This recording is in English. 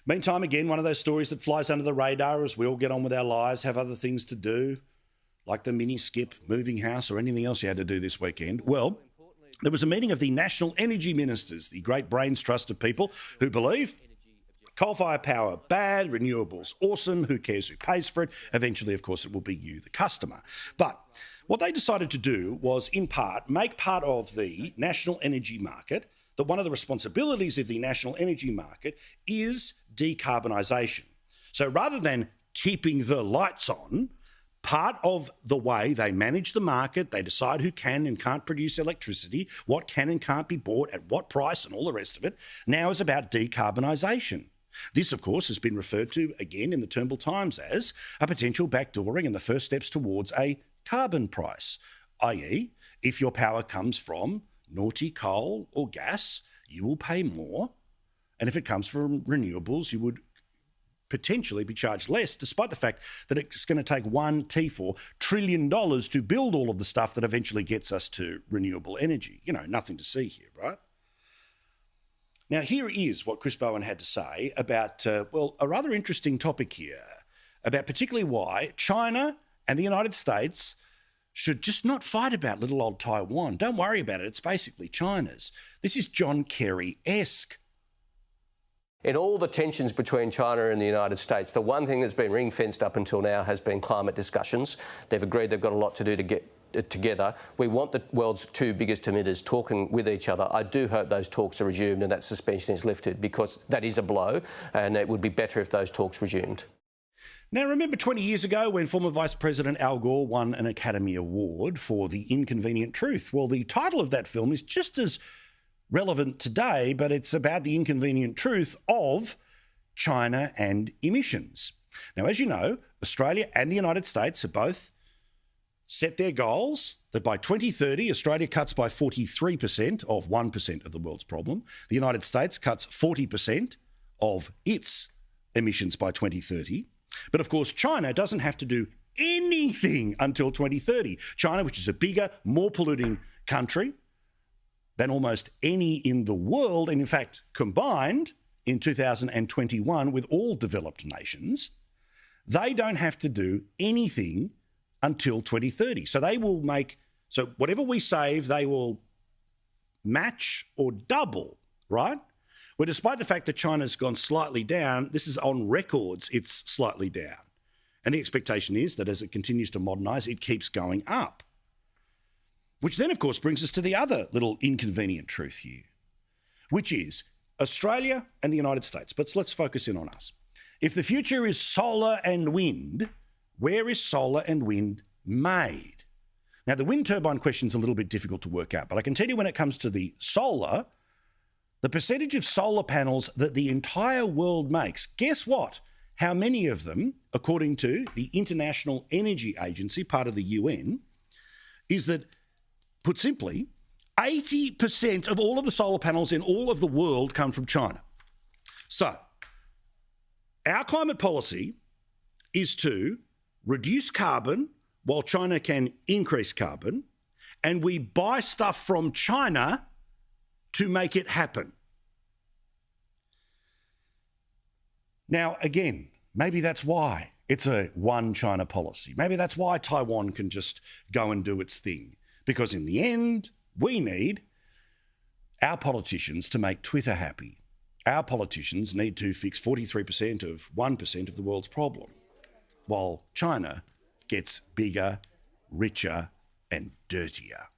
Meantime, again, one of those stories that flies under the radar as we all get on with our lives, have other things to do, like the mini skip, moving house, or anything else you had to do this weekend. Well, there was a meeting of the National Energy Ministers, the great brains trust of people who believe coal-fired power, bad, renewables, awesome, who cares who pays for it? Eventually, of course, it will be you, the customer. But what they decided to do was, in part, make part of the national energy market, that one of the responsibilities of the national energy market is decarbonisation. So rather than keeping the lights on, part of the way they manage the market, they decide who can and can't produce electricity, what can and can't be bought, at what price, and all the rest of it, now is about decarbonisation. This, of course, has been referred to again in the Turnbull Times as a potential backdooring and the first steps towards a carbon price, i.e., if your power comes from naughty coal or gas, you will pay more, and if it comes from renewables, you would potentially be charged less, despite the fact that it's going to take $1 trillion to build all of the stuff that eventually gets us to renewable energy. You know, nothing to see here, right? Now, here is what Chris Bowen had to say about, a rather interesting topic here, about particularly why China and the United States should just not fight about little old Taiwan. Don't worry about it. It's basically China's. This is John Kerry-esque. In all the tensions between China and the United States, the one thing that's been ring-fenced up until now has been climate discussions. They've agreed they've got a lot to do to get it together. We want the world's two biggest emitters talking with each other. I do hope those talks are resumed and that suspension is lifted, because that is a blow, and it would be better if those talks resumed. Now, remember 20 years ago when former Vice President Al Gore won an Academy Award for The Inconvenient Truth? Well, the title of that film is just as relevant today, but it's about the inconvenient truth of China and emissions. Now, as you know, Australia and the United States have both set their goals that by 2030, Australia cuts by 43% of 1% of the world's problem. The United States cuts 40% of its emissions by 2030. But of course, China doesn't have to do anything until 2030. China, which is a bigger, more polluting country than almost any in the world, and in fact, combined in 2021 with all developed nations, they don't have to do anything until 2030. So they will so whatever we save, they will match or double, right? Well, despite the fact that China's gone slightly down, this is on records, it's slightly down. And the expectation is that as it continues to modernise, it keeps going up. Which then, of course, brings us to the other little inconvenient truth here, which is Australia and the United States. But let's focus in on us. If the future is solar and wind, where is solar and wind made? Now, the wind turbine question is a little bit difficult to work out, but I can tell you when it comes to the solar, the percentage of solar panels that the entire world makes, guess what? How many of them, according to the International Energy Agency, part of the UN, is that, put simply, 80% of all of the solar panels in all of the world come from China. So, our climate policy is to reduce carbon while China can increase carbon, and we buy stuff from China to make it happen. Now, again, maybe that's why it's a one China policy. Maybe that's why Taiwan can just go and do its thing. Because in the end, we need our politicians to make Twitter happy. Our politicians need to fix 43% of 1% of the world's problem, while China gets bigger, richer, and dirtier.